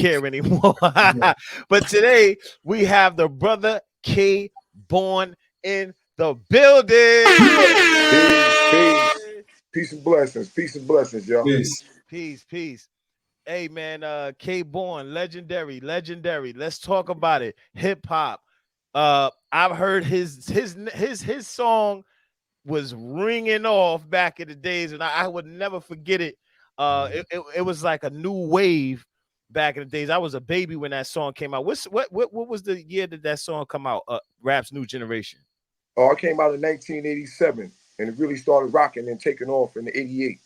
care anymore. But today we have the brother K Born in the building. Peace. Peace and blessings. Peace and blessings, y'all. Peace. Peace. Hey man, K Born, legendary. Let's talk about it. Hip hop. I've heard his song was ringing off back in the days, and I would never forget it. It was like a new wave back in the days. I was a baby when that song came out. What was the year that song come out? Rap's New Generation. Oh, it came out in 1987, and it really started rocking and taking off in '88.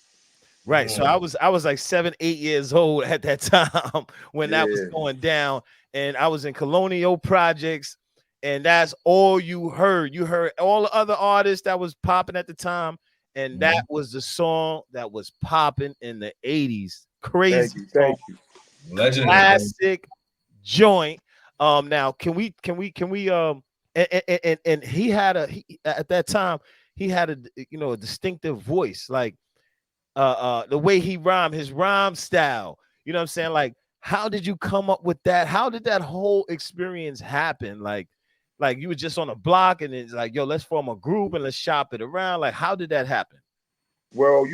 Right. So I was like 7, 8 years old at that time when that was going down, and I was in Colonial Projects, and that's all you heard. You heard all the other artists that was popping at the time, and that was the song that was popping in the 80s. Crazy. Thank you. Legendary. Classic joint. Now can we and he had at that time he had a distinctive voice, like the way he rhymed, his rhyme style. You know what I'm saying? Like, how did you come up with that? How did that whole experience happen? Like you were just on a block and it's like, yo, let's form a group and let's shop it around. Like, how did that happen? Well,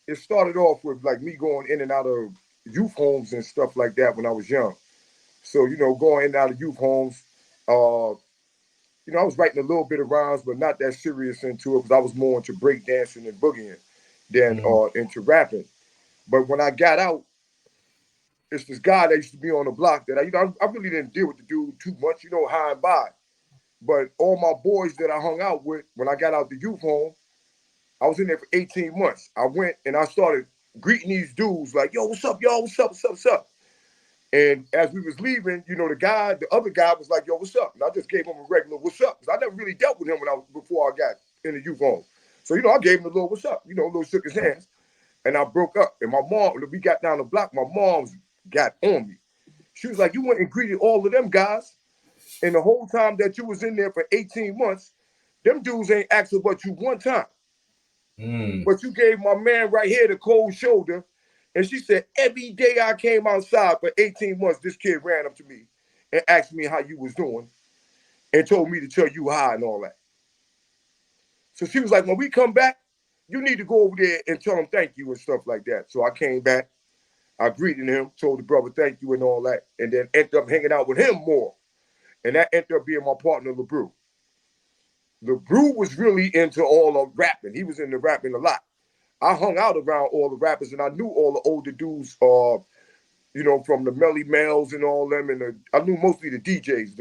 it started off with like me going in and out of youth homes and stuff like that when I was young. So, going in and out of youth homes, I was writing a little bit of rhymes, but not that serious into it because I was more into breakdancing and boogieing than into rapping. But when I got out, it's this guy that used to be on the block that I really didn't deal with the dude too much, high and by. But all my boys that I hung out with, when I got out the youth home, I was in there for 18 months. I went and I started greeting these dudes like, yo, what's up, y'all? What's up? And as we was leaving, the other guy was like, yo, what's up? And I just gave him a regular what's up. Because I never really dealt with him before I got in the youth home. So, I gave him a little what's up, a little shook his hands. And I broke up. And my mom, when we got down the block, my mom's got on me. She was like, you went and greeted all of them guys. And the whole time that you was in there for 18 months, them dudes ain't asked about you one time. But you gave my man right here the cold shoulder. And she said, every day I came outside for 18 months, this kid ran up to me and asked me how you was doing and told me to tell you hi and all that. So she was like, when we come back, you need to go over there and tell him thank you and stuff like that. So I came back, I greeted him, told the brother thank you and all that, and then ended up hanging out with him more. And that ended up being my partner, LeBrew. LeBrew was really into all of rapping. He was into rapping a lot. I hung out around all the rappers, and I knew all the older dudes, from the Melly males and all them, and I knew mostly the DJs,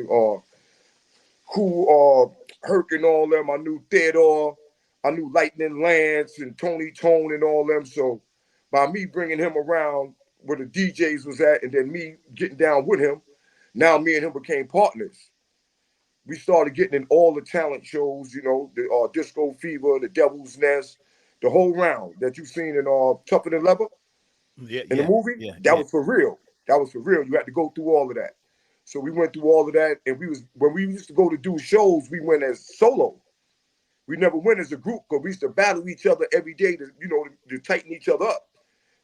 Herc and all them. I knew Theodore, I knew Lightning Lance and Tony Tone and all them. So by me bringing him around where the DJs was at, and then me getting down with him, now me and him became partners. We started getting in all the talent shows, the Disco Fever, the Devil's Nest, the whole round that you've seen in Tougher Than Leather in the movie. That was for real. You had to go through all of that. So we went through all of that, and when we used to go to do shows, we went as solo. We never went as a group because we used to battle each other every day to tighten each other up,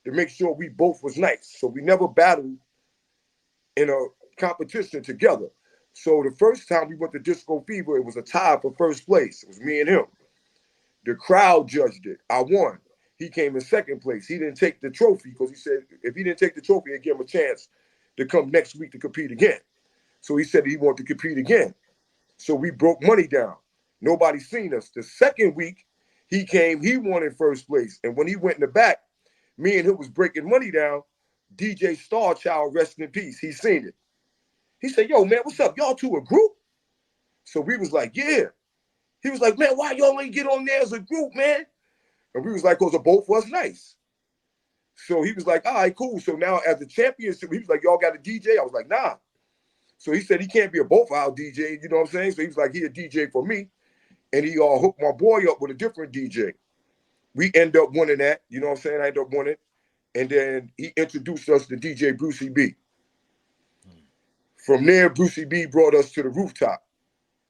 to make sure we both was nice. So we never battled in a competition together. So the first time we went to Disco Fever, it was a tie for first place. It was me and him. The crowd judged it. I won. He came in second place. He didn't take the trophy because he said if he didn't take the trophy, he'd give him a chance to come next week to compete again. So he said he wanted to compete again. So we broke money down. Nobody seen us. The second week, he came, he won in first place. And when he went in the back, me and him was breaking money down. DJ Star Child, rest in peace. He seen it. He said, yo, man, what's up? Y'all two a group? So we was like, yeah. He was like, man, why y'all ain't get on there as a group, man? And we was like, because both was nice. So he was like, all right, cool. So now as the championship, he was like, y'all got a DJ? I was like, nah. So he said he can't be a both our DJ, you know what I'm saying? So he was like, he a DJ for me. And he hooked my boy up with a different DJ. We end up winning that, you know what I'm saying? I end up winning. And then he introduced us to DJ Brucey B. From there, Brucey B brought us to the Rooftop,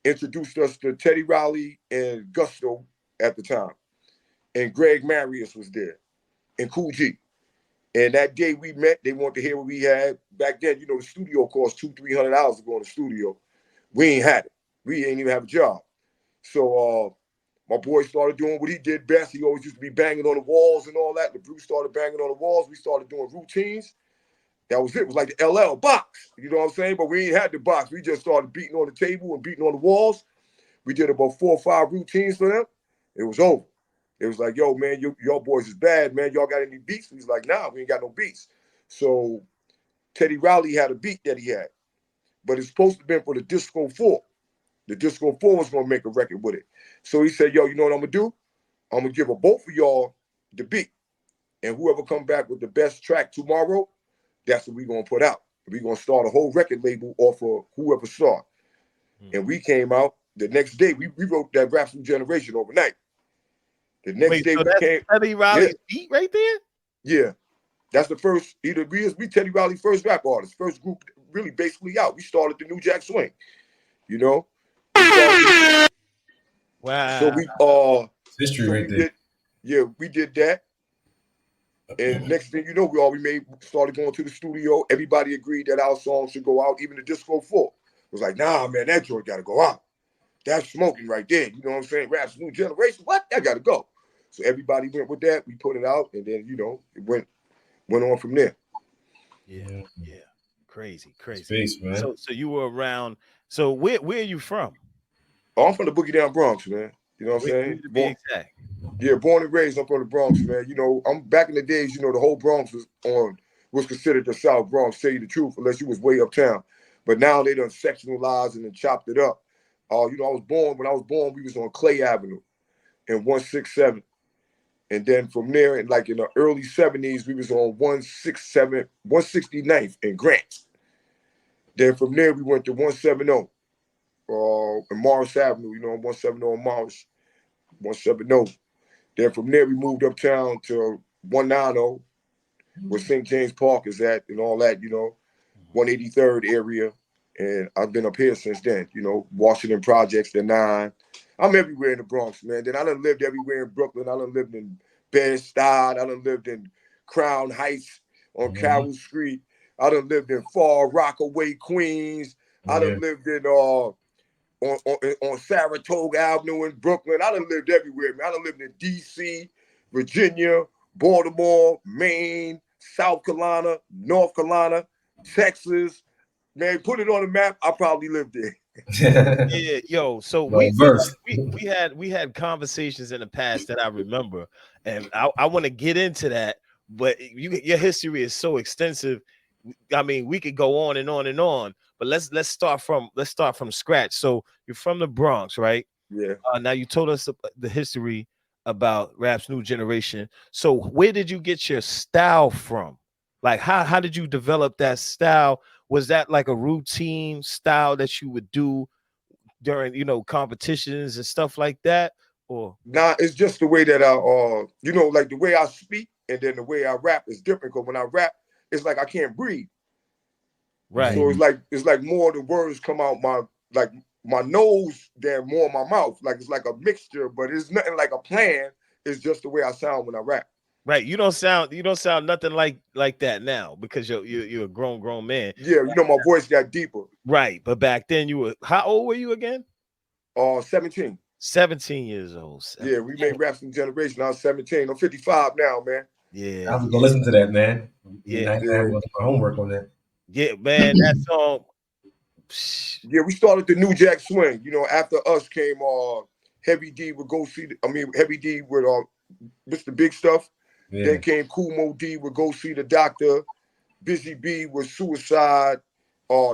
introduced us to Teddy Riley and Gusto at the time. And Greg Marius was there, and Cool G. And that day we met, they wanted to hear what we had. Back then, you know, the studio cost $200-300 to go in the studio. We ain't had it. We ain't even have a job. So my boy started doing what he did best. He always used to be banging on the walls and all that. The Bruce started banging on the walls. We started doing routines. That was it. It was like the LL box. You know what I'm saying? But we ain't had the box. We just started beating on the table and beating on the walls. We did about 4 or 5 routines for them. It was over. It was like, yo, man, y'all boys is bad, man. Y'all got any beats? We was like, nah, we ain't got no beats. So Teddy Riley had a beat that he had. But it's supposed to have been for the Disco 4. The Disco 4 was going to make a record with it. So he said, yo, you know what I'm going to do? I'm going to give both of y'all the beat. And whoever come back with the best track tomorrow, that's what we're going to put out. We're going to start a whole record label off of whoever saw it. And we came out. The next day, we wrote that Raps New Generation overnight. The next day so we that's came. Teddy Riley's beat right there? Yeah. That's the first, we Teddy Riley's first rap artist, first group really basically out. We started the New Jack Swing, you know? Wow. So we history right there. we did that. And next thing you know, started going to the studio. Everybody agreed that our song should go out, even the Disco 4. It was like, nah, man, that joint gotta go out. That's smoking right there. You know what I'm saying? Rap's New Generation. What? That gotta go. So everybody went with that. We put it out, and then it went on from there. Yeah. Crazy. Space, man. So you were around. So where are you from? Oh, I'm from the Boogie Down Bronx, man. You know what I'm saying? To be exact. Yeah, born and raised. I'm from the Bronx, man. You know, I'm back in the days. You know, the whole Bronx was considered the South Bronx. Tell you the truth, unless you was way uptown. But now they done sectionalized and then chopped it up. When I was born, we was on Clay Avenue in 167. And then from there, in the early 70s, we was on 169th in Grant. Then from there, we went to 170 in Morris Avenue, 170 on Morris, 170. Then from there, we moved uptown to 190, where St. James Park is at and all that, 183rd area. And I've been up here since then, Washington Projects, the 9. I'm everywhere in the Bronx, man. Then I done lived everywhere in Brooklyn. I done lived in Bed-Stuy. I done lived in Crown Heights on Carroll Street. I done lived in Far Rockaway, Queens. I done lived in on Saratoga Avenue in Brooklyn. I done lived everywhere, man. I done lived in D.C., Virginia, Baltimore, Maine, South Carolina, North Carolina, Texas. Man, put it on the map. I probably lived there. Yeah, yo. So we had conversations in the past that I remember, and I want to get into that. But your history is so extensive. I mean, we could go on and on and on. But let's start from scratch. So you're from the Bronx, right? Yeah. Now you told us the history about Rap's New Generation. So where did you get your style from? Like how did you develop that style? Was that like a routine style that you would do during competitions and stuff like that? Or nah, it's just the way that I like the way I speak and then the way I rap is different. Because when I rap, it's like I can't breathe. Right. So it's like more of the words come out my nose than more my mouth. Like it's like a mixture, but it's nothing like a plan. It's just the way I sound when I rap. Right. You don't sound nothing like that now because you're a grown man. Yeah, my voice got deeper. Right. But back then how old were you again? 17. 17 years old. 17. Yeah, we made Raps New Generation. I was 17. I'm 55 now, man. Yeah. I have to go listen to that, man. Yeah. I have my homework on that. Yeah, man, that song. Yeah, we started the New Jack Swing. After us came Heavy D would go see Heavy D with Mr. Big Stuff. Yeah. Then came Cool Mo D would go see the doctor. Busy B was Suicide.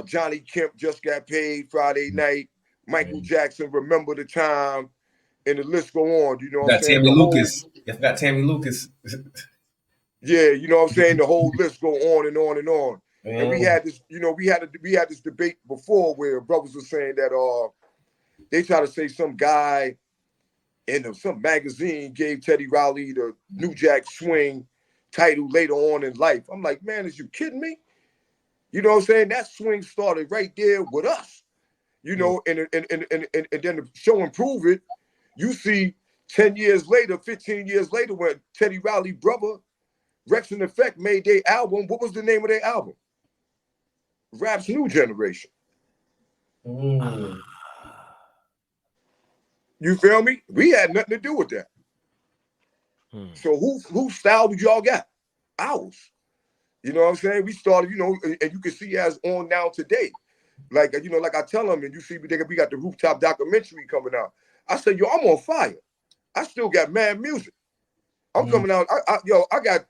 Johnny Kemp just got paid Friday night. Michael Jackson, Remember the Time. And the list go on. You know what I'm saying? Tammy Lucas. You've got Tammy Lucas. Yeah, you know what I'm saying? The whole list go on and on and on. And we had this, we had this debate before where brothers were saying that they try to say some guy in some magazine gave Teddy Riley the New Jack Swing title later on in life. I'm like, man, is you kidding me? You know what I'm saying? That swing started right there with us. And then to show and prove it, you see 10 years later, 15 years later, when Teddy Riley brother Rex and Effect made their album. What was the name of their album? Rap's New Generation. Mm. You feel me? We had nothing to do with that. So whose style did y'all got? Ours. You know what I'm saying? We started, and you can see as on now today. Like, like I tell them, and you see, we got the Rooftop documentary coming out. I said, yo, I'm on fire. I still got mad music. I'm coming out. I got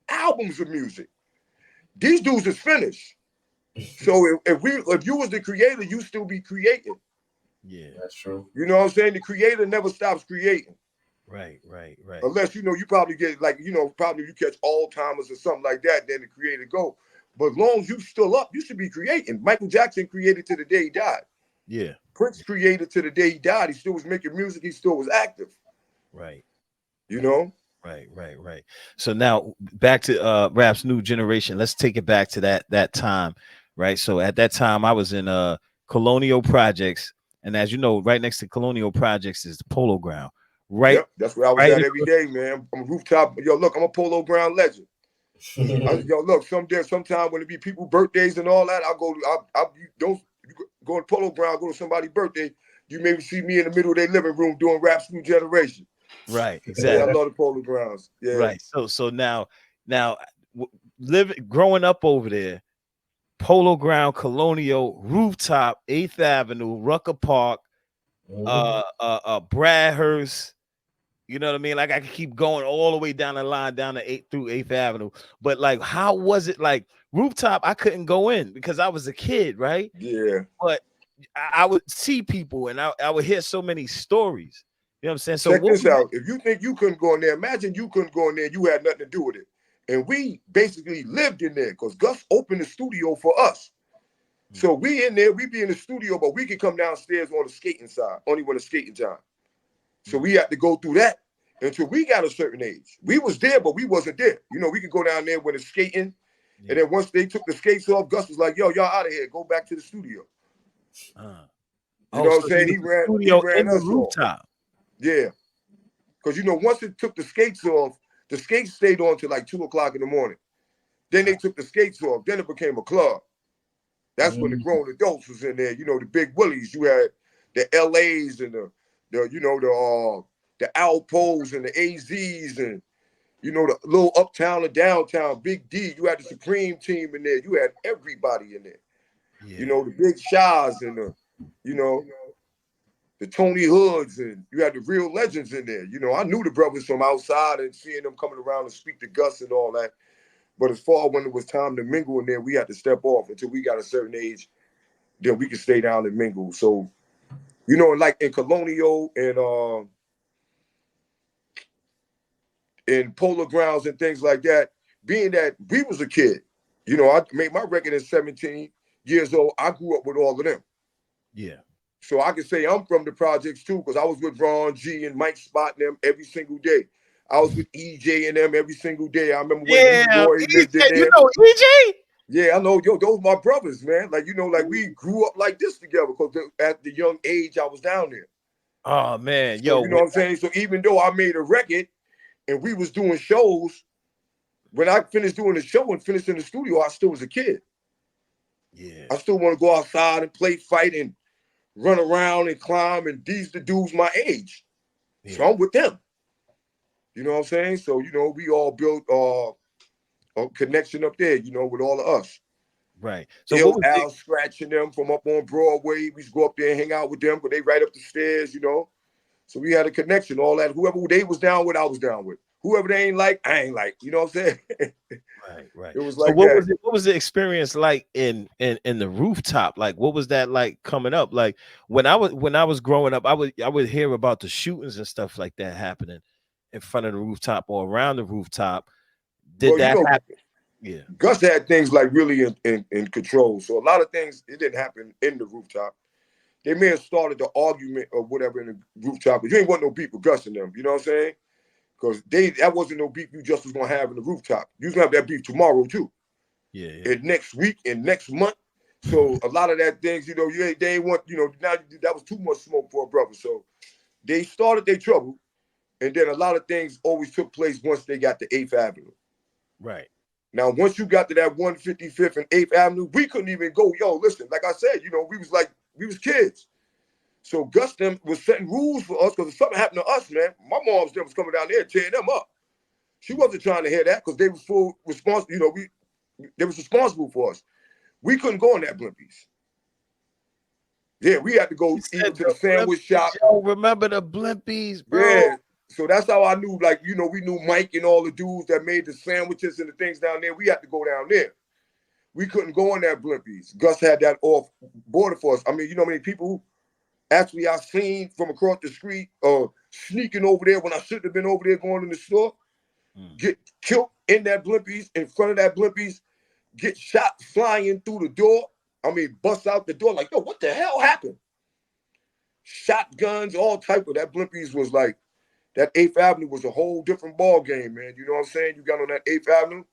albums of music. These dudes is finished. So if you was the creator, you still be creating. Yeah, That's true. You know what I'm saying? The creator never stops creating. Right. Unless, you probably get probably you catch Alzheimer's or something like that, then the creator go. But as long as you still up, you should be creating. Michael Jackson created to the day he died. Yeah. Prince created to the day he died. He still was making music. He still was active. Right. You know? Right. So now back to Rap's New Generation. Let's take it back to that time, right? So at that time, I was in Colonial Projects, and as you know, right next to Colonial Projects is the Polo Ground. Right. Yep, that's where I was at every day, man. I'm a Rooftop. Yo, look, I'm a Polo Ground legend. Look, sometime when it be people birthdays and all that, I'll go. Don't go to Polo Ground, go to somebody's birthday. You maybe see me in the middle of their living room doing Rap's New Generation. Right, exactly. Yeah, I love the Polo Grounds. Yeah. Right. So now, growing up over there, Polo Ground, Colonial, Rooftop, 8th Avenue, Rucker Park, Bradhurst. You know what I mean? Like I could keep going all the way down the line, down to 8th through 8th Avenue. But like, how was it like Rooftop? I couldn't go in because I was a kid, right? Yeah. But I would see people and I would hear so many stories. You know what I'm saying? So check this out. If you think you couldn't go in there, imagine you couldn't go in there. You had nothing to do with it. And we basically lived in there because Gus opened the studio for us. So we in there, we be in the studio, but we could come downstairs on the skating side, only when it's skating time. So we had to go through that until we got a certain age. We was there, but we wasn't there. We could go down there when it's skating. And then once they took the skates off, Gus was like, yo, y'all out of here. Go back to the studio. You know what I'm saying? He ran the us Rooftop. off. Yeah. Because, once it took the skates off, the skates stayed on till like 2 o'clock in the morning. Then they took the skates off. Then it became a club. That's when the grown adults was in there. The big willies. You had the LAs and the Alpos and the AZs and, the little uptown and downtown, Big D. You had the Supreme team in there. You had everybody in there. Yeah. The Big Shahs and the Tony Hoods, and you had the real legends in there. I knew the brothers from outside and seeing them coming around and speak to Gus and all that. But as far when it was time to mingle in there, we had to step off until we got a certain age. Then we could stay down and mingle. So, like in Colonial and in Polo Grounds and things like that, being that we was a kid, I made my record at 17 years old. I grew up with all of them. Yeah. So I can say I'm from the projects too, because I was with Ron G and Mike Spot and them every single day. I was with EJ and them every single day. I remember when Roy lived in there. You know EJ? Yeah, I know. Yo, those my brothers, man. Like, like we grew up like this together because at the young age I was down there. Oh, man. So, Yo. you know what I'm saying? So even though I made a record and we was doing shows, when I finished doing the show and finished in the studio, I still was a kid. Yeah. I still want to go outside and play, fight, and run around and climb, and these the dudes my age. Yeah. So I'm with them. You know what I'm saying? So, we all built a connection up there, with all of us. Right. So Al scratching them from up on Broadway. We used to go up there and hang out with them, but they right up the stairs, So we had a connection, all that. Whoever they was down with, I was down with. Whoever they ain't like, I ain't like. You know what I'm saying? Right. It was like what was the experience like in the Rooftop? Like, what was that like coming up? Like when I was growing up, I would hear about the shootings and stuff like that happening in front of the Rooftop or around the Rooftop. Did that happen? Yeah. Gus had things like really in control. So a lot of things, it didn't happen in the Rooftop. They may have started the argument or whatever in the Rooftop, but you ain't want no beef with Gus and them. You know what I'm saying? Because that wasn't no beef you just was gonna have in the Rooftop. You was gonna have that beef tomorrow too. Yeah. And next week and next month. So a lot of that things, they ain't want, now that was too much smoke for a brother. So they started their trouble. And then a lot of things always took place once they got to 8th Avenue. Right. Now, once you got to that 155th and 8th Avenue, we couldn't even go, yo, listen, like I said, we was kids. So Gus them was setting rules for us because if something happened to us, man, my mom's them was coming down there tearing them up. She wasn't trying to hear that because they was full responsible, they was responsible for us. We couldn't go in that Blimpies. Yeah, we had to go either to the sandwich shop. Yo, remember the Blimpies, bro? Yeah. So that's how I knew, we knew Mike and all the dudes that made the sandwiches and the things down there. We had to go down there. We couldn't go in that Blimpies. Gus had that off border for us. I mean, you know how many people who actually I seen from across the street sneaking over there when I shouldn't have been over there going in the store, get killed in that Blimpies, in front of that Blimpies, get shot flying through the door. I mean, bust out the door like, yo, what the hell happened? Shotguns, all type of that Blimpies was like, that 8th Avenue was a whole different ball game, man. You know what I'm saying? You got on that 8th Avenue,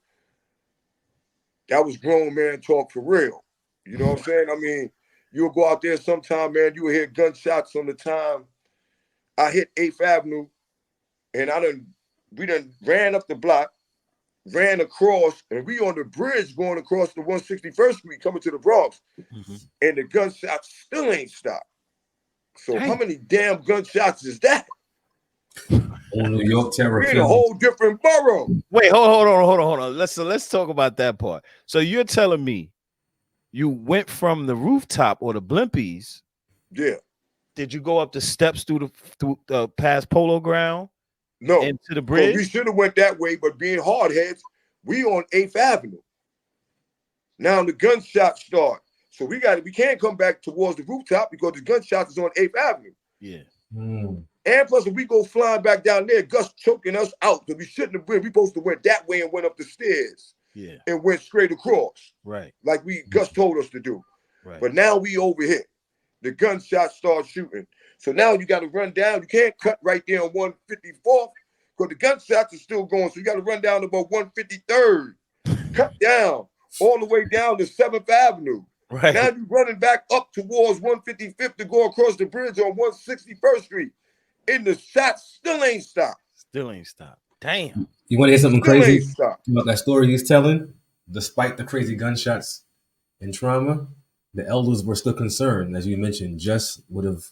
that was grown man talk for real. You know what I'm saying? I mean, you'll go out there sometime, man, you will hear gunshots on the time I hit 8th Avenue, and we done ran up the block, ran across, and we on the bridge going across the 161st Street coming to the Bronx, and the gunshots still ain't stopped. So how many damn gunshots is that? New York terror. We're in a whole different borough. Wait, hold on. Let's talk about that part. So you're telling me you went from the rooftop or the Blimpies? Yeah. Did you go up the steps through the past Polo ground? No. Into the bridge? We should have went that way, but being hardheads, we on 8th Avenue. Now the gunshots start. So we can't come back towards the rooftop because the gunshots is on 8th Avenue. Yeah. And plus, if we go flying back down there, Gus choking us out because we shouldn't have been. We supposed to went that way and went up the stairs. Yeah. And went straight across. Right. Like Gus told us to do. Right. But now we over here. The gunshots start shooting. So now you got to run down. You can't cut right there on 154th because the gunshots are still going. So you got to run down to about 153rd. Cut down all the way down to 7th Avenue. Right. Now you're running back up towards 155th to go across the bridge on 161st Street. And the shots still ain't stopped. Still ain't stopped. Damn. You want to hear something Still crazy ain't stopped. about that story he's telling? Despite the crazy gunshots and trauma, the elders were still concerned. As you mentioned, Just would have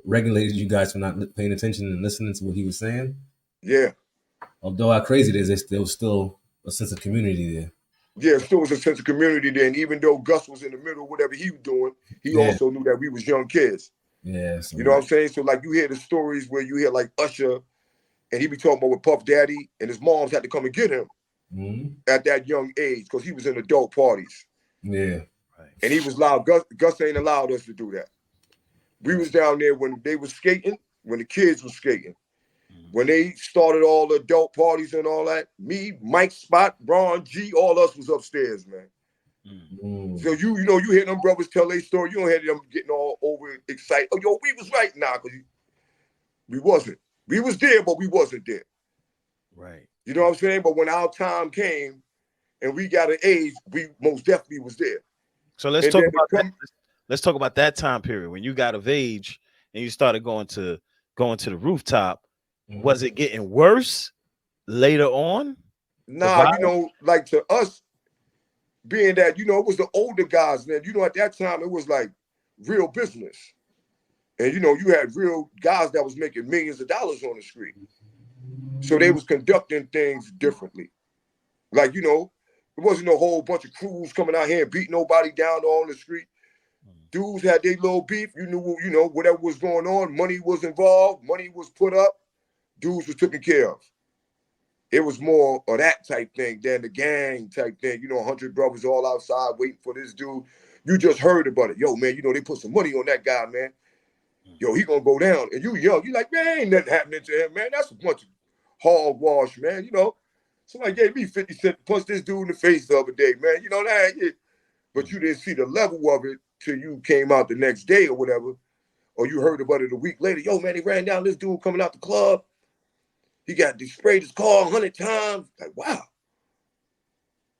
regulated you guys for not paying attention and listening to what he was saying. Yeah. Although how crazy it is, there was still a sense of community there. Yeah, still was a sense of community there. And even though Gus was in the middle of whatever he was doing, he also knew that we was young kids. Yeah. You know what I'm saying? So like you hear the stories where you hear like Usher and he be talking about with Puff Daddy and his moms had to come and get him at that young age because he was in adult parties. Yeah. Right. And he was loud. Gus ain't allowed us to do that. We was down there when they was skating, when the kids was skating. When they started all the adult parties and all that, me, Mike Spot, Bron, G, all us was upstairs, man. So you hear them brothers tell their story. You don't hear them getting all over excited. Oh, yo, we was right now, because we wasn't. We was there, but we wasn't there. Right. You know what I'm saying? But when our time came and we got an age, we most definitely was there. So let's talk about that. Let's talk about that time period when you got of age and you started going to the rooftop. Was it getting worse later on? Nah, like to us, being that, it was the older guys, man. At that time, it was like real business. And, you had real guys that was making millions of dollars on the street. So they was conducting things differently. Like, it wasn't a whole bunch of crews coming out here and beating nobody down on the street. Dudes had their little beef. You knew, whatever was going on, money was involved, money was put up, dudes was taken care of. It was more of that type thing than the gang type thing. 100 brothers all outside waiting for this dude. You just heard about it. Yo, man, they put some money on that guy, man. Yo, he gonna go down. And you young. You like, man, ain't nothing happening to him, man. That's a bunch of hogwash, man. Somebody gave me 50 cents to punch this dude in the face the other day, man. You know that? Yeah. But you didn't see the level of it till you came out the next day or whatever. Or you heard about it a week later. Yo, man, he ran down this dude coming out the club. He sprayed his car 100 times. Like, wow.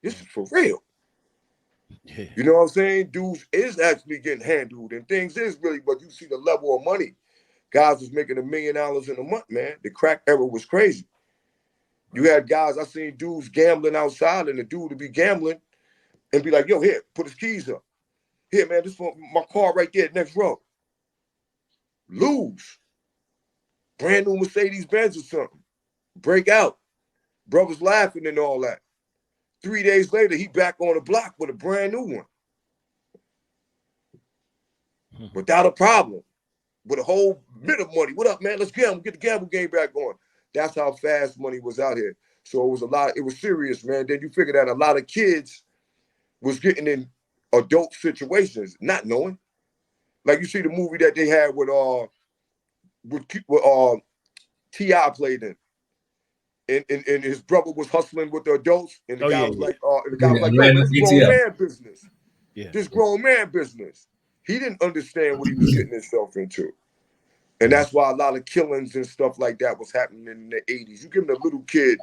This is for real. Yeah. You know what I'm saying? Dudes is actually getting handled and things is really, but you see the level of money Guys was making $1 million in a month, man. The crack era was crazy. You had guys, I seen dudes gambling outside, and the dude would be gambling and be like, yo, here, put his keys up. Here, man, this one, my car right there, next row. Lose. Brand new Mercedes Benz or something. Break out. Brothers laughing and all that. 3 days later, he back on the block with a brand new one. Without a problem. With a whole bit of money. What up, man? Let's get the gamble game back going. That's how fast money was out here. So it was serious, man. Then you figure that a lot of kids was getting in adult situations, not knowing. Like you see the movie that they had with T.I. played in. And his brother was hustling with the adults, and the guy was like, yo, this grown man business. Yeah. This grown man business. He didn't understand what he was getting himself into. And that's why a lot of killings and stuff like that was happening in the 80s. You give a little kid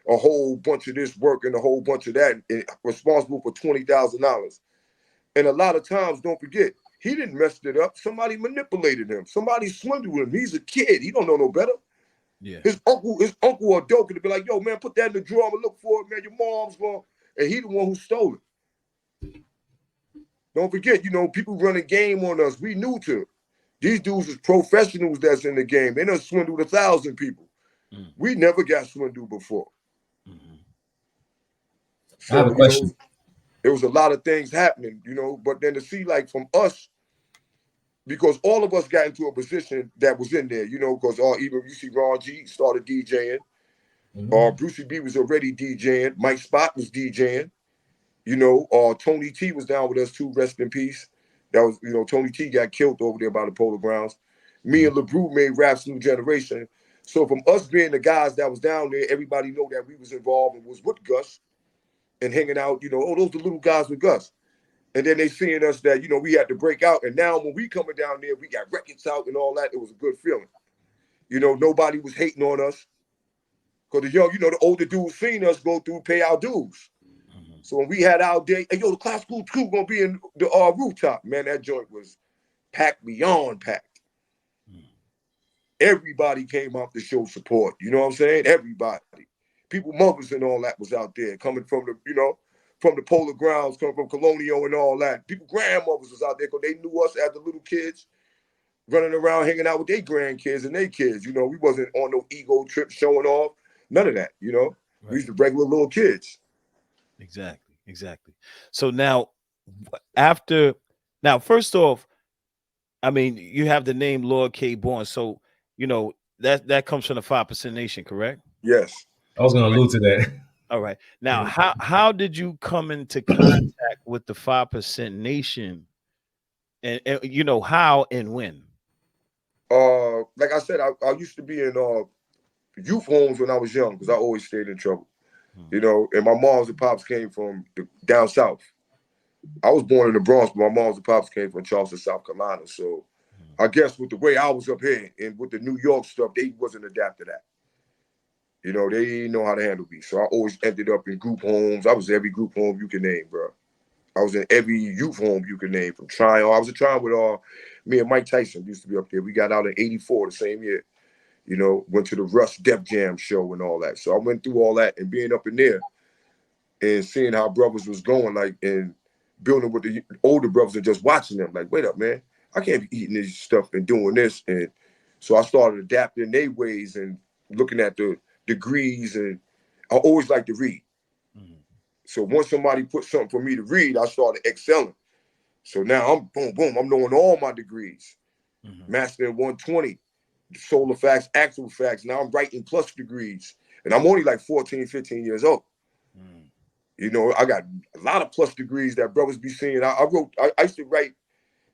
a whole bunch of this work and a whole bunch of that, and responsible for $20,000. And a lot of times, don't forget, he didn't mess it up. Somebody manipulated him. Somebody swindled him. He's a kid. He don't know no better. Yeah. His uncle or dope could be like, yo, man, put that in the drawer and look for it, man. Your mom's going. And he the one who stole it. Don't forget, people running game on us. We new to it. These dudes is professionals that's in the game. They done swindled 1,000 people. We never got swindled before. So, I have a question. There was a lot of things happening, but then to see like from us, because all of us got into a position that was in there, because even you see Ron G started DJing. Brucey B was already DJing. Mike Spot was DJing. Tony T was down with us too, rest in peace. That was, Tony T got killed over there by the Polo Grounds. Me and LeBrew made Raps New Generation. So from us being the guys that was down there, everybody know that we was involved and was with Gus and hanging out, those the little guys with Gus. And then they seeing us that, we had to break out. And now when we coming down there, we got records out and all that. It was a good feeling. Nobody was hating on us. Because the older dudes seen us go through, pay our dues. So when we had our day, hey, the classical crew gonna be in the Rooftop. Man, that joint was packed beyond packed. Everybody came out to show support. You know what I'm saying? Everybody. People, mothers and all that was out there coming from from the Polar Grounds, coming from Colonial and all that. People, grandmothers was out there because they knew us as the little kids running around hanging out with their grandkids and their kids. We wasn't on no ego trip showing off. None of that, Right. We used to regular little kids. Exactly. So now, first off, I mean, you have the name Lord K. Born, so that comes from the 5% Nation, correct? Yes. I was going to allude to that. All right. Now, how did you come into contact with the 5% Nation, and how and when? Like I said, I used to be in youth homes when I was young because I always stayed in trouble. And my moms and pops came from down south. I was born in the Bronx, but my moms and pops came from Charleston, South Carolina. So I guess with the way I was up here and with the New York stuff, they wasn't adapted to that. They didn't know how to handle me. So I always ended up in group homes. I was every group home you can name, bro. I was in every youth home you can name from Tryon. I was a Tryon with me and Mike Tyson used to be up there. We got out in 84 the same year. Went to the Rush Def Jam show and all that. So I went through all that and being up in there and seeing how brothers was going, like, and building with the older brothers and just watching them. Like, wait up, man. I can't be eating this stuff and doing this. And so I started adapting their ways and looking at the degrees. And I always like to read. So once somebody put something for me to read, I started excelling. So now I'm boom, I'm knowing all my degrees. Mastering 120. Solar facts, actual facts. Now I'm writing plus degrees. And I'm only like 14, 15 years old. I got a lot of plus degrees that brothers be seeing. I used to write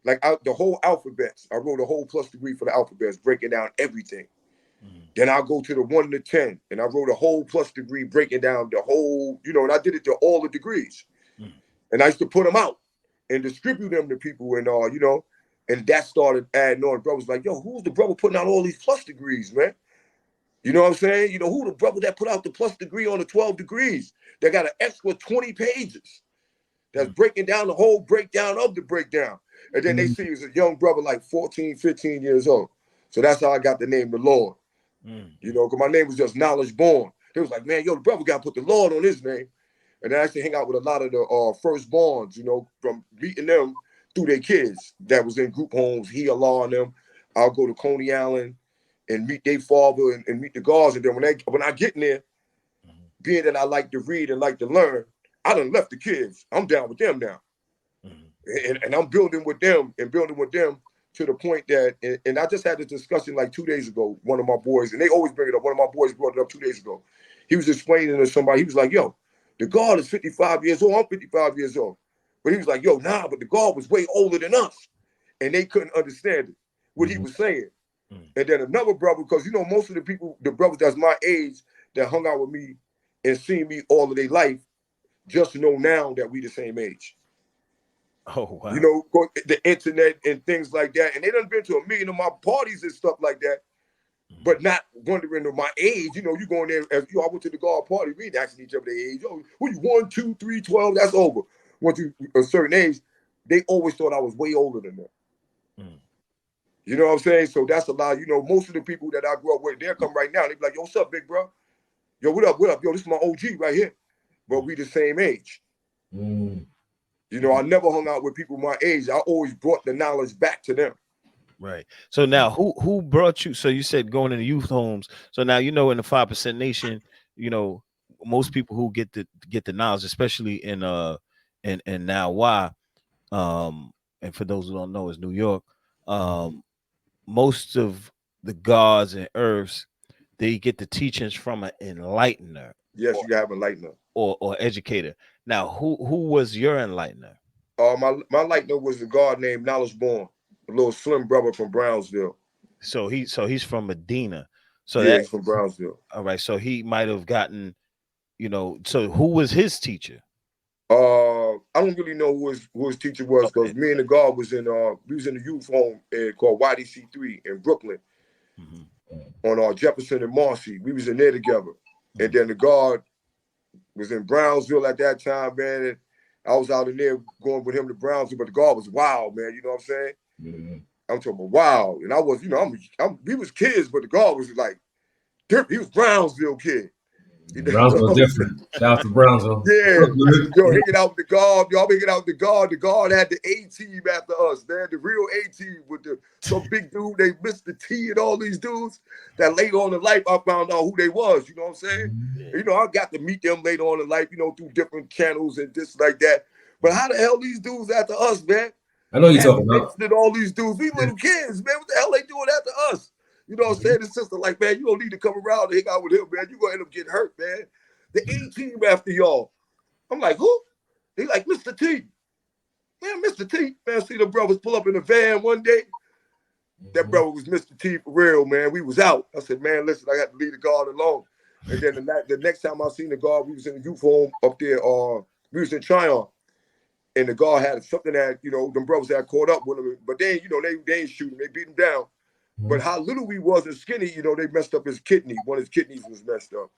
the whole alphabets. I wrote a whole plus degree for the alphabets, breaking down everything. Then I'll go to the 1 to 10, and I wrote a whole plus degree breaking down the whole, and I did it to all the degrees. And I used to put them out and distribute them to people and and that started adding on. Brothers like, yo, who's the brother putting out all these plus degrees, man? You know what I'm saying? Who the brother that put out the plus degree on the 12 degrees? They got an extra 20 pages that's breaking down the whole breakdown of the breakdown. And then they see you as a young brother like 14, 15 years old. So that's how I got the name the Lord. You know, because my name was just Knowledge Born. They was like, man, yo, the brother got to put the Lord on his name. And I actually hang out with a lot of the firstborns, you know, from meeting them through their kids that was in group homes, he, Allah, and them. I'll go to Coney Island and meet their father and meet the guards. And then when I get in there, being that I like to read and like to learn, I done left the kids. I'm down with them now. And I'm building with them to the point that, and I just had this discussion like 2 days ago, one of my boys, and they always bring it up. One of my boys brought it up 2 days ago. He was explaining to somebody, he was like, yo, the God is 55 years old. I'm 55 years old. But he was like, yo, nah, but the God was way older than us. And they couldn't understand it, what he was saying. And then another brother, because, you know, most of the people, the brothers that's my age that hung out with me and seen me all of their life, just know now that we the same age. Oh, wow. You know, the internet and things like that. And they done been to a million of my parties and stuff like that, but not wondering of my age. You know, you going there, as I went to the guard party, we didn't asking each other their age. Oh, who you 1, 2, 3, 12? That's over. Once you a certain age, they always thought I was way older than them. You know what I'm saying? So that's a lot. You know, most of the people that I grew up with, they'll come right now. They be like, yo, what's up, big bro? Yo, what up? What up? Yo, this is my OG right here. But we the same age. You know, I never hung out with people my age. I always brought the knowledge back to them. Right. So now who brought you? So you said going into youth homes. So now, you know, in the 5% nation, you know, most people who get the knowledge, especially in now why, and for those who don't know, is New York. Most of the gods and earths, they get the teachings from an enlightener. Yes, you have enlightener. Or educator. Now, who was your enlightener? My enlightener was a god named Knowledge Born, a little slim brother from Brownsville. So he's from Medina. So yeah, he's from Brownsville. All right. So he might have gotten, you know. So who was his teacher? I don't really know who his teacher was, because me and the god was in we was in a youth home called YDC3 in Brooklyn, on Jefferson and Marcy. We was in there together, and then the god was in Brownsville at that time, man. And I was out in there going with him to Brownsville, but the god was wild, man. You know what I'm saying? I'm talking about wild, and I was, you know, we was kids, but the god was like, he was Brownsville kid. Brownsville different. Shout out to Brownsville. Yeah, yo, hanging out with the guard. Y'all hanging out with the guard. The guard had the A team after us, man. The real A team with some big dude. They Mr. T and all these dudes that later on in life I found out who they was. You know what I'm saying? You know, I got to meet them later on in life, you know, through different channels and this like that. But how the hell these dudes after us, man? I know you're talking about. All these dudes, we little kids, man. What the hell they doing after us? You know what I'm saying? The sister like, man, you don't need to come around and hang out with him, man. You gonna end up getting hurt, man. The A team after y'all. I'm like, who? They like, Mr. T. Man, Mr. T. Man, see the brothers pull up in the van one day. That brother was Mr. T for real, man. We was out. I said, man, listen, I got to leave the guard alone. And then the next time I seen the guard, we was in the youth home up there. We was in Tryon. And the guard had something that, you know, them brothers had caught up with him. But they, you know, they ain't shooting. They beat him down. But how little we was and skinny, you know, they messed up his kidney. One of his kidneys was messed up.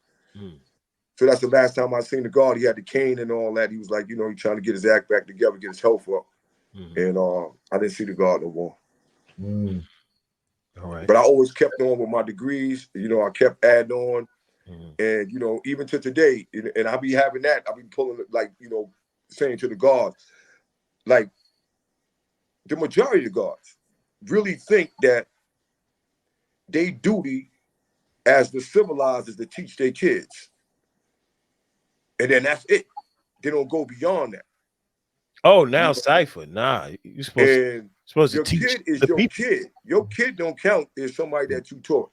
So that's the last time I seen the guard. He had the cane and all that. He was like, you know, he trying to get his act back together, get his health up. And I didn't see the guard no more. All right. But I always kept on with my degrees. You know, I kept adding on. And, you know, even to today, and I be having that, I be pulling it, like, you know, saying to the guards, like, the majority of the guards really think that they duty as the civilized is to teach their kids. And then that's it. They don't go beyond that. Oh, now Cypher. Nah, you're supposed to your teach kid is the your people. kid. Your kid don't count as somebody that you taught.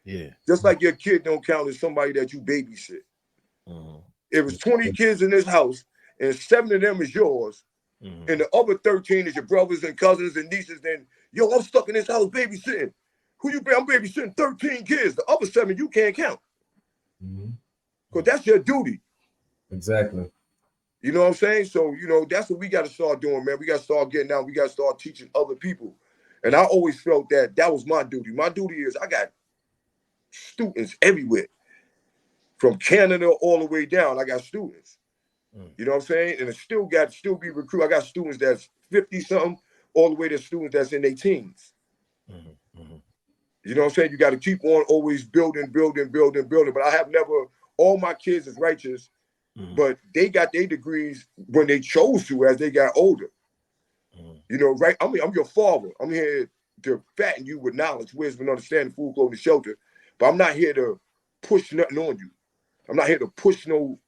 Yeah. Just like your kid don't count as somebody that you babysit. It was 20 kids in this house, and 7 of them is yours, and the other 13 is your brothers and cousins and nieces. Then, yo, I'm stuck in this house babysitting. Who you? I'm babysitting 13 kids. The other 7 you can't count, because that's your duty. Exactly. You know what I'm saying? So, you know, that's what we got to start doing, man. We got to start getting out. We got to start teaching other people. And I always felt that was my duty. My duty is I got students everywhere, from Canada all the way down. I got students. You know what I'm saying? And it still be recruit. I got students that's 50 something, all the way to students that's in their teens. You know what I'm saying? You got to keep on always building. But I have never, all my kids is righteous, but they got their degrees when they chose to as they got older. You know, right? I'm your father. I'm here to fatten you with knowledge, wisdom, and understanding, food, clothing, shelter. But I'm not here to push nothing on you. I'm not here to push no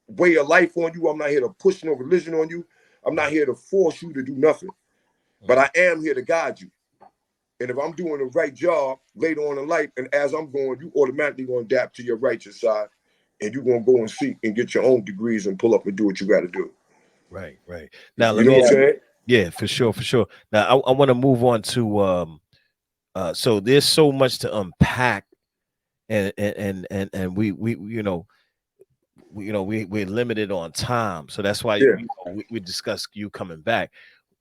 way of life on you. I'm not here to push no religion on you. I'm not here to force you to do nothing. But I am here to guide you. And if I'm doing the right job later on in life, and as I'm going, you automatically going to adapt to your righteous side, and you're going to go and seek and get your own degrees and pull up and do what you got to do. Right. Now, You know what I'm saying? Yeah, for sure. Now, I want to move on to so there's so much to unpack, and we we're limited on time, so that's why Yeah. we discussed you coming back.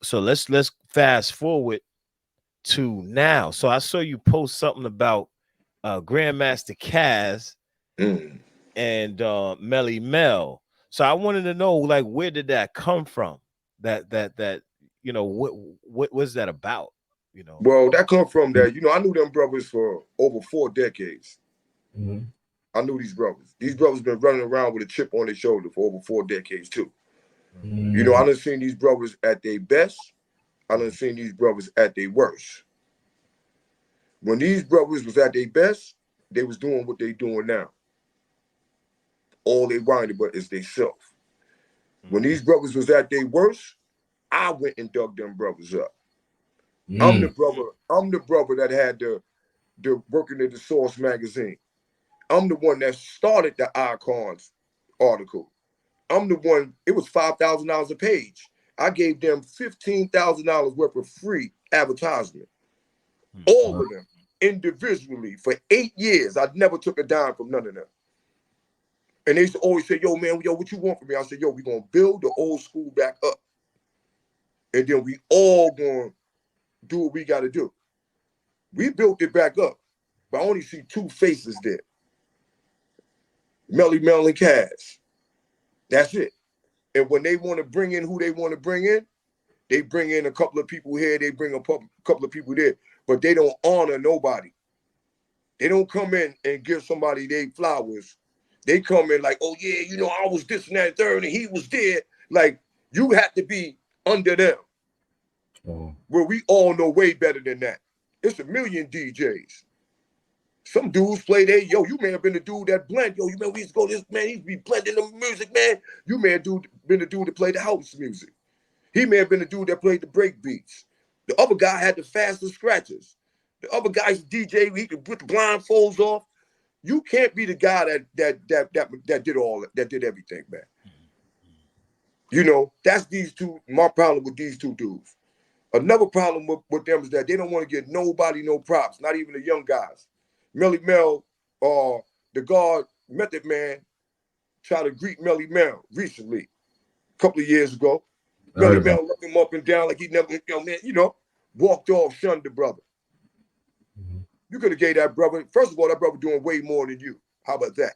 So let's fast forward to now. So I saw you post something about Grandmaster Kaz and Melly Mel. So I wanted to know, like, where did that come from? That what was that about? You know. Well, that come from that. I knew them brothers for over 4 decades. I knew these brothers. These brothers been running around with a chip on their shoulder for over 4 decades too. I done seen these brothers at their best. I done seen these brothers at their worst. When these brothers was at their best, they was doing what they doing now. All they wanted but is they self. When these brothers was at their worst, I went and dug them brothers up. I'm the brother that had the working at the Source magazine. I'm the one that started the Icons article. I'm the one, it was $5,000 a page. I gave them $15,000 worth of free advertisement. All of them, individually, for 8 years. I never took a dime from none of them. And they used to always say, yo, man, what you want from me? I said, yo, we're going to build the old school back up. And then we all going to do what we got to do. We built it back up, but I only see 2 faces there. Melly, Mel, and Kaz. That's it. And when they want to bring in who they want to bring in, they bring in a couple of people here, they bring a couple of people there, but they don't honor nobody. They don't come in and give somebody their flowers. They come in like, oh yeah, I was this and that and third, and he was there. Like, you have to be under them. Where we all know way better than that. It's a million DJs. Some dudes play there. Yo, you may have been the dude that blend. Yo, we used to go this, man, he used to be blending the music, man. You may have been the dude that played the house music. He may have been the dude that played the break beats. The other guy had the fastest scratches. The other guy's DJ, he could put the blindfolds off. You can't be the guy that did all that did everything, man. That's these two. My problem with these two dudes. Another problem with them is that they don't want to give nobody no props, not even the young guys. Melly Mel, the guard Method Man, tried to greet Melly Mel recently, a couple of years ago. Melly Mel looked him up and down like he never, walked off, shunned the brother. You could have gave that brother, first of all, that brother doing way more than you. How about that?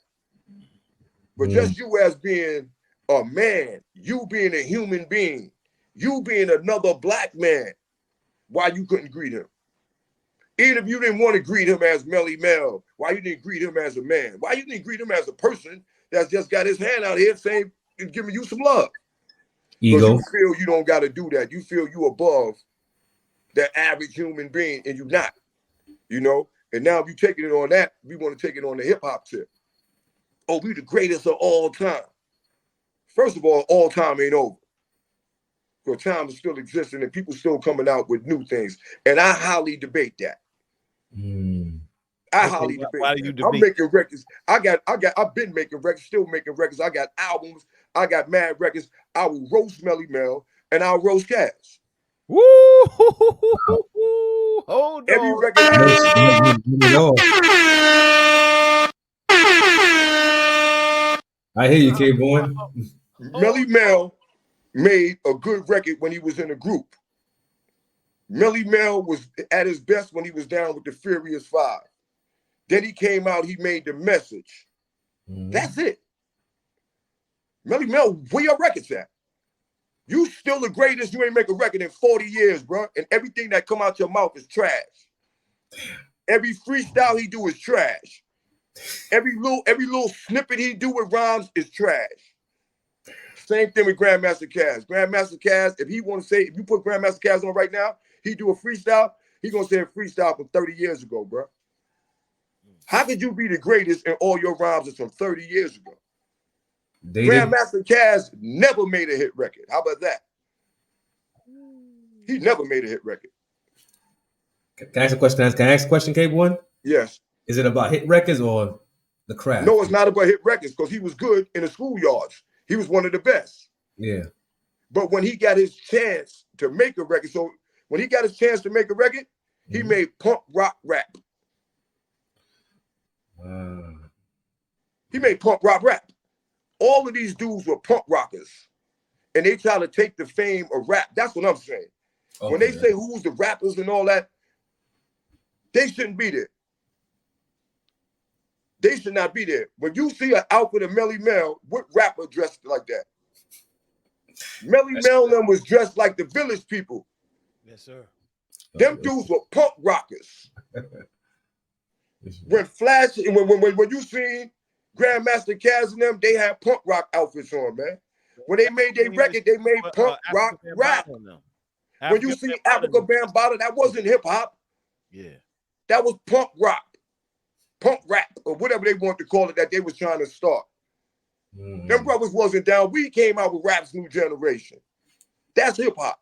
But just you as being a man, you being a human being, you being another black man, why you couldn't greet him? Even if you didn't want to greet him as Melly Mel, why you didn't greet him as a man? Why you didn't greet him as a person that's just got his hand out here saying, giving you some love? Because you feel you don't got to do that. You feel you above the average human being, and you're not, And now if you taking it on that, we want to take it on the hip-hop tip. Oh, we the greatest of all time. First of all time ain't over. Because time is still existing and people still coming out with new things. And I highly debate that. I highly debate why do you that. debate? I'm making records. I've been making records, still making records. I got albums. I got mad records. I will roast Melly Mel and I'll roast Kaz. Woo! Hold Every on. record I hear you, K-Boy. Melly Mel made a good record when he was in a group. Melly Mel was at his best when he was down with the Furious Five. Then he came out, he made the message. That's it. Melly Mel, where your records at? You still the greatest, you ain't make a record in 40 years, bro. And everything that come out your mouth is trash. Every freestyle he do is trash. Every little snippet he do with rhymes is trash. Same thing with Grandmaster Caz. Grandmaster Caz, if he want to say, if you put Grandmaster Caz on right now, he do a freestyle, he gonna say a freestyle from 30 years ago, bro. How could you be the greatest and all your rhymes is from 30 years ago? Grandmaster Caz never made a hit record. How about that? He never made a hit record. Can I ask a question? Can I ask a question, K1? Yes. Is it about hit records or the craft? No, it's not about hit records because he was good in the schoolyards. He was one of the best. Yeah. But when he got his chance to make a record, so when he got his chance to make a record, he made punk rock rap. He made punk rock rap. All of these dudes were punk rockers. And they try to take the fame of rap. That's what I'm saying. Okay. When they say who's the rappers and all that, they shouldn't be there. They should not be there. When you see an outfit of Melly Mel, what rapper dressed like that? Melly Mel them was dressed like the village people. Yes, sir. Them dudes were punk rockers. When Flash and when you see Grandmaster Caz and them, they had punk rock outfits on, man. When they made their record, they made punk rock rap. When you see Africa Bambaataa, that wasn't hip hop. Yeah. That was punk rock. Punk rap, or whatever they want to call it, that they was trying to start. Them brothers wasn't down. We came out with rap's new generation. That's hip hop.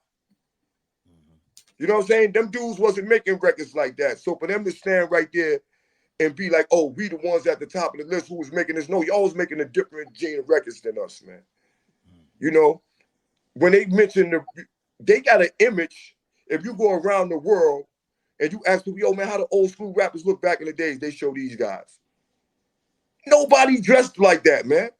You know what I'm saying? Them dudes wasn't making records like that. So for them to stand right there and be like, oh, we the ones at the top of the list who was making this. No, y'all was making a different gene of records than us, man. You know, when they mention they got an image. If you go around the world and you ask people, yo, man, how the old school rappers look back in the days, they show these guys. Nobody dressed like that, man.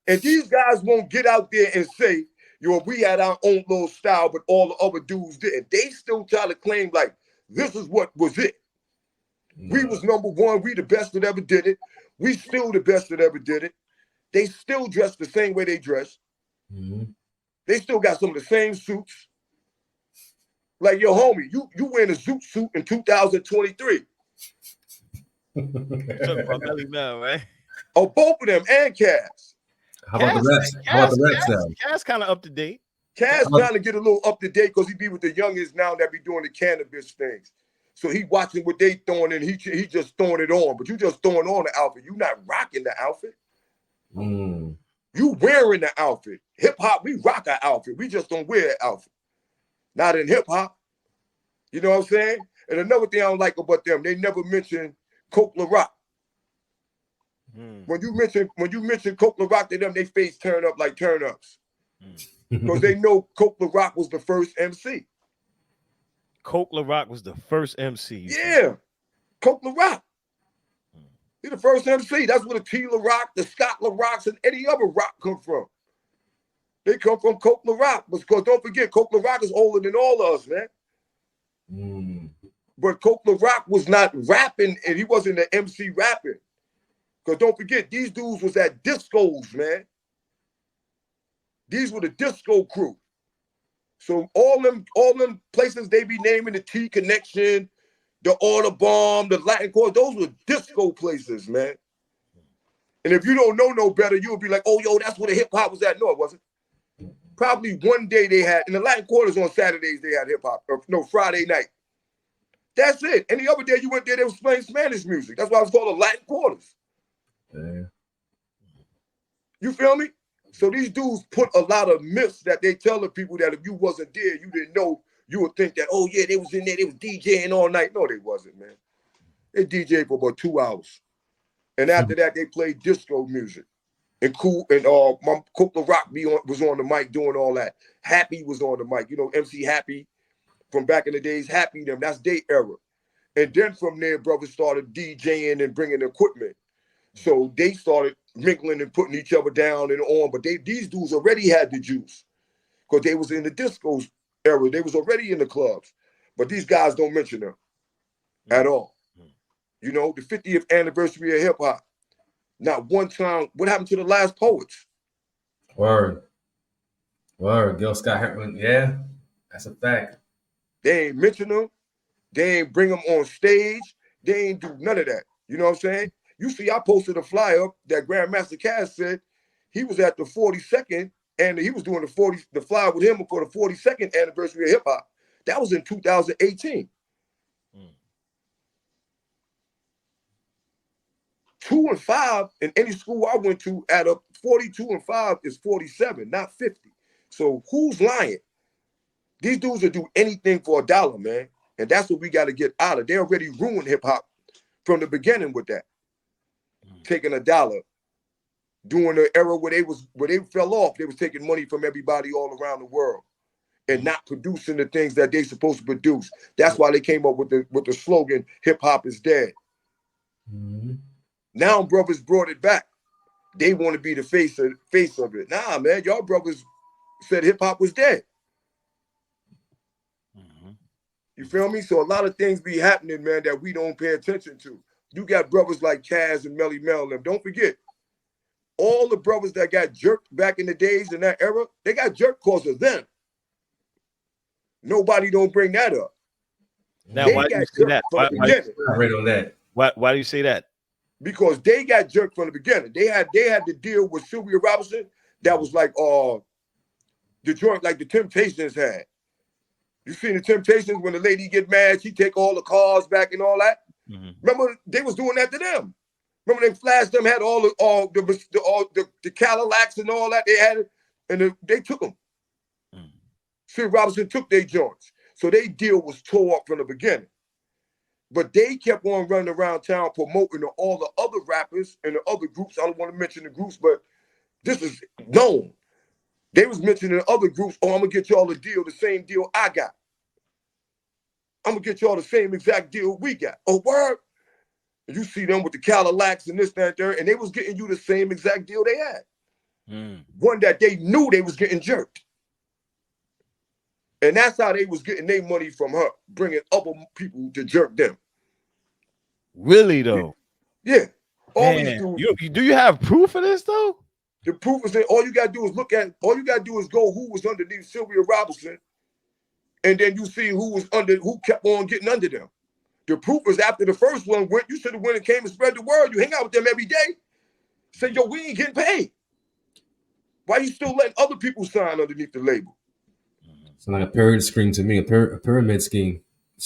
And these guys won't get out there and say, yo, we had our own little style, but all the other dudes didn't. They still try to claim like, this is what was it. We was number one. We the best that ever did it. We still the best that ever did it. They still dress the same way they dress. They still got some of the same suits. Like, yo, homie, you wearing a zoot suit in 2023. Talking about Melly Mel, right? Oh, both of them and Caz. How about the reps? How about the reps now? Caz kind of up to date. Caz trying to get a little up to date because he be with the youngest now that be doing the cannabis things. So he watching what they throwing in. He just throwing it on. But you just throwing on the outfit. You not rocking the outfit. You wearing the outfit. Hip hop, we rock our outfit. We just don't wear the outfit. Not in hip hop. You know what I'm saying? And another thing I don't like about them, they never mention Coke LaRock. When you mention Coke LaRock to them, they face turn up like turn ups. Because they know Coke LaRock was the first MC. Coke LaRock was the first MC. Yeah. Coke LaRock. He's the first MC. That's where the T LaRock, the Scott LaRocks, and any other rock come from. They come from Coke LaRock. Because don't forget, Coke LaRock is older than all of us, man. But Coke LaRock was not rapping, and he wasn't the MC rapping. Because don't forget, these dudes was at discos, man. These were the disco crew. So all them places they be naming, the T Connection, the Order Bomb, the Latin Quarter, those were disco places, man. And if you don't know no better, you'll be like, oh, yo, that's where the hip hop was at. No, it wasn't. Probably one day they had, in the Latin Quarters on Saturdays, they had hip hop, or no, Friday night. That's it. And the other day you went there, they was playing Spanish music. That's why it was called the Latin Quarters. Yeah. You feel me? So these dudes put a lot of myths that they tell the people that if you wasn't there, you didn't know, you would think that, oh yeah, they was in there, they was DJing all night. No, they wasn't, man. They DJed for about 2 hours. And after that, they played disco music. And Cool and my Coke LaRock was on the mic doing all that. Happy was on the mic. You know, MC Happy from back in the days, Happy them, that's their era. And then from there, brothers started DJing and bringing equipment. So they started mingling and putting each other down and on. But these dudes already had the juice because they was in the discos era. They was already in the clubs. But these guys don't mention them at all. You know, the 50th anniversary of hip hop. Not one time. What happened to the last poets? Word. Gil Scott Heron. Yeah, that's a fact. They ain't mention them. They ain't bring them on stage. They ain't do none of that. You know what I'm saying? You see, I posted a flyer that Grandmaster Cass said he was at the 42nd, and he was doing the flyer with him for the 42nd anniversary of hip hop. That was in 2018. 2 and 5 in any school I went to add up 42 and 5 is 47, not 50. So who's lying? These dudes will do anything for $1, man. And that's what we got to get out of. They already ruined hip hop from the beginning with that. Taking $1. During the era where they fell off, they was taking money from everybody all around the world and not producing the things that they supposed to produce. That's why they came up with the slogan, hip hop is dead. Now brothers brought it back. They want to be the face of it. Nah, man, y'all brothers said hip hop was dead. You feel me? So a lot of things be happening, man, that we don't pay attention to. You got brothers like Kaz and Melly Mel. Don't forget, all the brothers that got jerked back in the days in that era, they got jerked because of them. Nobody don't bring that up. Now, they why do got you say jerked that? from the beginning. I read on that. Why do you say that? Because they got jerked from the beginning. They had to deal with Sylvia Robinson. That was like the joint like the Temptations had. You seen the Temptations when the lady get mad, she take all the cars back and all that. Remember they was doing that to them. Remember they flashed them, had all the Cadillacs and all that they had it, and they took them. Sylvia Robinson took their joints, so their deal was tore up from the beginning. But they kept on running around town promoting to all the other rappers and the other groups. I don't want to mention the groups, but this is known. They was mentioning other groups, oh, I'm going to get y'all a deal, the same deal I got. I'm going to get y'all the same exact deal we got. Oh, word? And you see them with the Cadillacs and this, that, there, and they was getting you the same exact deal they had. One that they knew they was getting jerked. And that's how they was getting their money from her, bringing other people to jerk them. Really, though? Yeah. All these Man, dudes. do you have proof of this, though? The proof is that all you got to do is all you got to do is go who was underneath Sylvia Robinson, and then you see who kept on getting under them. The proof is after the first one went, you should have went and came and spread the word. You hang out with them every day. Say, yo, we ain't getting paid. Why you still letting other people sign underneath the label? It's like a pyramid scheme to me, a pyramid scheme.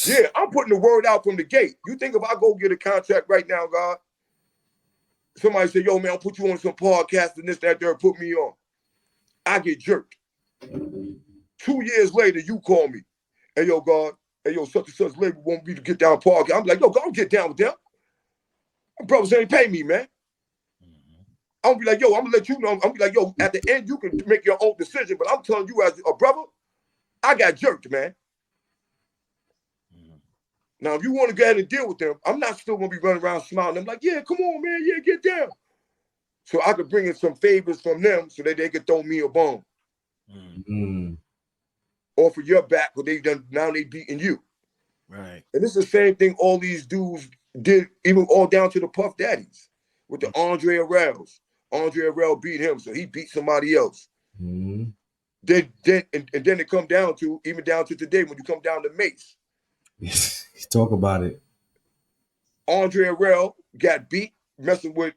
Yeah, I'm putting the word out from the gate. You think if I go get a contract right now, God, somebody say, yo, man, I'll put you on some podcast and this, that, there, put me on. I get jerked. 2 years later, you call me. Hey, yo, God, hey, yo, such and such label want me to get down podcast. I'm like, yo, God, don't get down with them. My brothers ain't pay me, man. I'm gonna be like, yo, I'm gonna let you know. I'm gonna be like, yo, at the end, you can make your own decision, but I'm telling you as a brother, I got jerked, man. Now, if you want to go ahead and deal with them, I'm not still going to be running around smiling. I'm like, yeah, come on, man. Yeah, get down. So I could bring in some favors from them so that they could throw me a bone. Or for your back, but now they beating you. Right. And it's the same thing all these dudes did, even all down to the Puff Daddies with the Andre Arrels. Andre Arrel beat him, so he beat somebody else. Then it come down to, even down to today, when you come down to Mase. Talk about it. Andre Arrel got beat messing with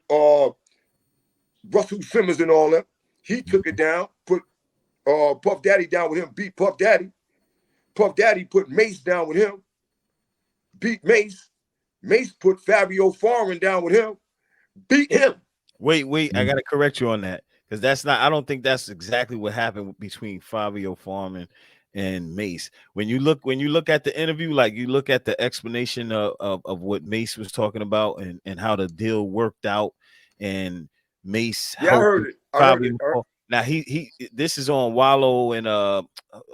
Russell Simmons and all that. He took it down, put Puff Daddy down with him, beat Puff Daddy. Puff Daddy put Mase down with him, beat Mase. Mase put Fivio Foreign down with him, beat him. Wait, I gotta correct you on that, because that's not, I don't think that's exactly what happened between Fivio Foreign and Mase. When you look at the interview, like you look at the explanation of what Mase was talking about and how the deal worked out, and Mase I heard it. Now he this is on Wallow and $1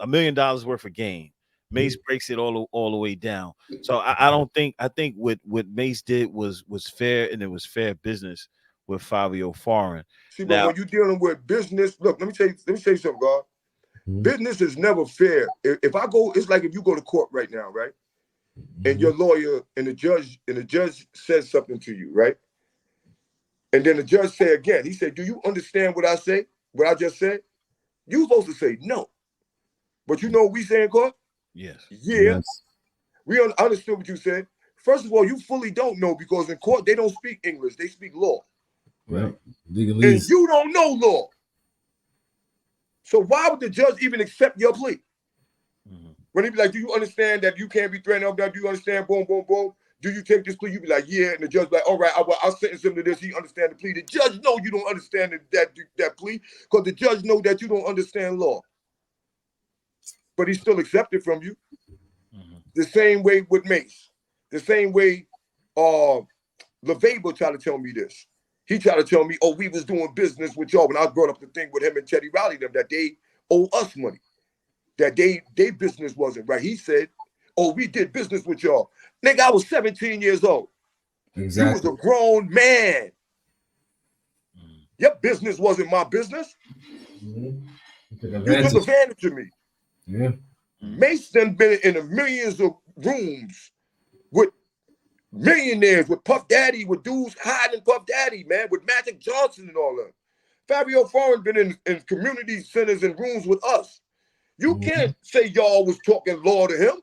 million worth of game. Mase breaks it all the way down. So I think what Mase did was fair, and it was fair business with Fivio Foreign. See, but when you're dealing with business, look, let me tell you something, God. Business is never fair. If I go, it's like if you go to court right now, right? And your lawyer and the judge says something to you, right? And then the judge say again, he said, do you understand what I say? What I just said? You supposed to say no. But you know what we say in court? Yes. Yeah. Yes. We understood what you said. First of all, you fully don't know because in court they don't speak English; they speak law. Right. And Legalese. you don't know law. So why would the judge even accept your plea? When he be like, do you understand that you can't be threatened up there? Do you understand? Boom, boom, boom. Do you take this plea? You be like, yeah. And the judge be like, all right, I'll sentence him to this. He understand the plea. The judge know you don't understand that plea because the judge know that you don't understand law. But he still accepted from you. The same way with Mase. The same way LaVable tried to tell me this. He tried to tell me, oh, we was doing business with y'all when I brought up the thing with him and Teddy Riley them that they owe us money. That they business wasn't right. He said, oh, we did business with y'all. Nigga, I was 17 years old. Exactly. You was a grown man. Your business wasn't my business. You took advantage of me. Yeah. Mase done been in the millions of rooms with millionaires, with Puff Daddy, with dudes hiding Puff Daddy, man, with Magic Johnson and all that. Fivio Foreign been in community centers and rooms with us. You can't say y'all was talking law to him.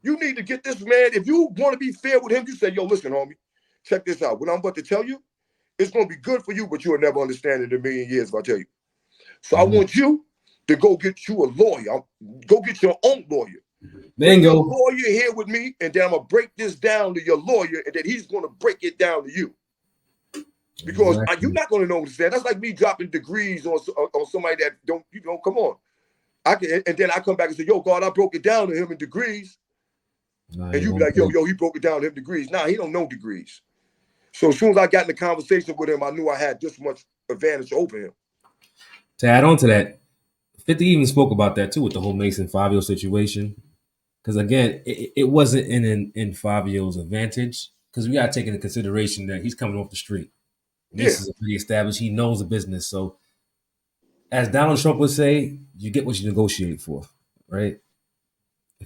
You need to get this man. If you want to be fair with him, you say, yo, listen, homie, check this out. What I'm about to tell you, it's going to be good for you, but you'll never understand it in a million years if I tell you. So I want you to go get you a lawyer. Go get your own lawyer. Bingo. Lawyer here with me, and then I'm going to break this down to your lawyer, and then he's going to break it down to you. Because you're not going to know what to say. That's like me dropping degrees on somebody that don't, come on. And then I come back and say, yo, God, I broke it down to him in degrees. And you be like, yo, he broke it down to him degrees. Nah, he don't know degrees. So as soon as I got in the conversation with him, I knew I had this much advantage over him. To add on to that, 50 even spoke about that too with the whole Mason Fivio situation. Because again, it wasn't in Fivio's advantage. Because we got to take into consideration that he's coming off the street. This is pretty established. He knows the business. So as Donald Trump would say, you get what you negotiate for, right?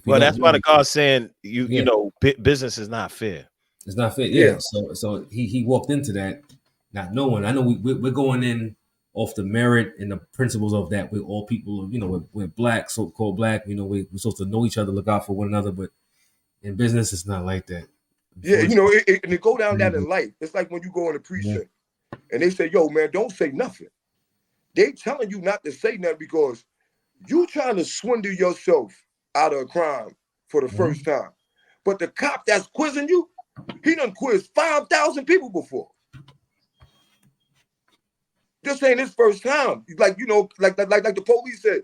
Well, that's why the God's saying you know business is not fair. It's not fair. Yeah. So he walked into that not knowing. I know we're going in off the merit and the principles of that. We're all people, we're black, so-called black. We're supposed to know each other, look out for one another. But in business, it's not like that. Yeah, and it go down that in life. It's like when you go in a precinct and they say, yo, man, don't say nothing. They telling you not to say nothing because you trying to swindle yourself out of a crime for the first time. But the cop that's quizzing you, he done quizzed 5,000 people before. This ain't his first time. Like, like the police said,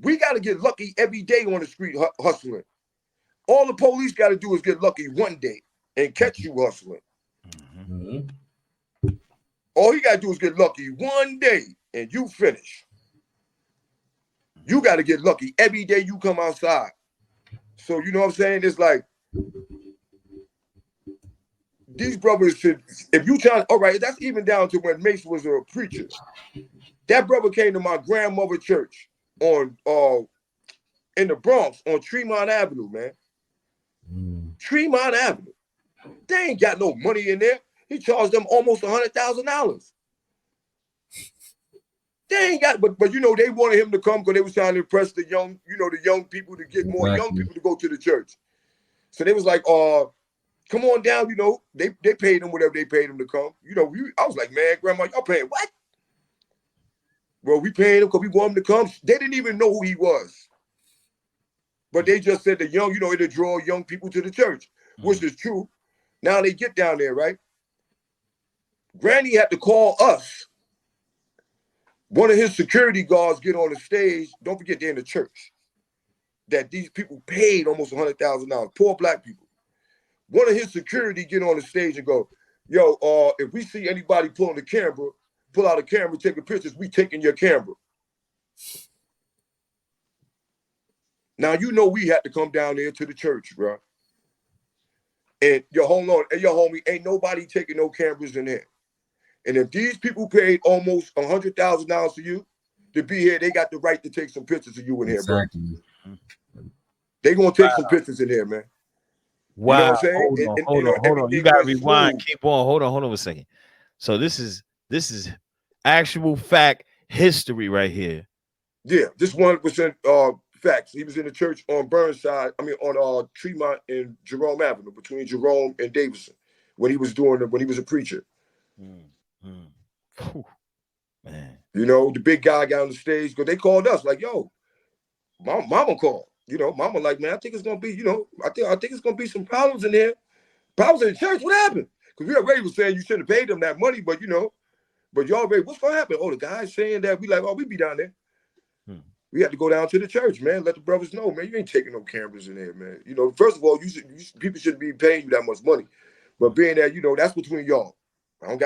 we got to get lucky every day on the street hustling. All the police got to do is get lucky one day and catch you hustling. All you got to do is get lucky one day and you finish. You got to get lucky every day you come outside. So, you know what I'm saying? It's like, these brothers should, if you try, all right, that's even down to when Mase was a preacher. That brother came to my grandmother's church in the Bronx on Tremont Avenue, man. Tremont Avenue. They ain't got no money in there. He charged them almost $100,000. They ain't got, but they wanted him to come because they was trying to impress the young, the young people to get more young people to go to the church. So they was like, come on down, they paid him whatever they paid him to come. I was like, man, grandma, y'all paying what? Well, we paid him because we want him to come. They didn't even know who he was. But they just said the young, it'll draw young people to the church, which is true. Now they get down there, right? Granny had to call us. One of his security guards get on the stage. Don't forget they're in the church. That these people paid almost $100,000. Poor black people. One of his security get on the stage and go, yo, if we see anybody pull out a camera, taking pictures, we taking your camera. Now, we had to come down there to the church, bro. And your homie, ain't nobody taking no cameras in there. And if these people paid almost $100,000 to you to be here, they got the right to take some pictures of you in here, bro. They gonna take some pictures in here, man. Wow. You know what I'm saying? Hold on. You gotta rewind. Keep on. Hold on a second. So this is actual fact history right here. Yeah, this 100% Facts. He was in the church on Burnside. I mean, on Tremont and Jerome Avenue, between Jerome and Davidson, when he was a preacher. Whew. Man. You know, the big guy got on the stage because they called us like, "Yo, mama called." You know, mama like, "Man, I think it's gonna be, you know, I think it's gonna be some problems in there. Problems in the church. What happened?" Because we already was saying you should have paid them that money, but you know, but y'all already, what's gonna happen? Oh, the guy's saying that. We like, oh, we be down there. We had to go down to the church, man. Let the brothers know, man. You ain't taking no cameras in there, man. You know, first of all, people shouldn't be paying you that much money. But being that, you know, that's between y'all. I don't got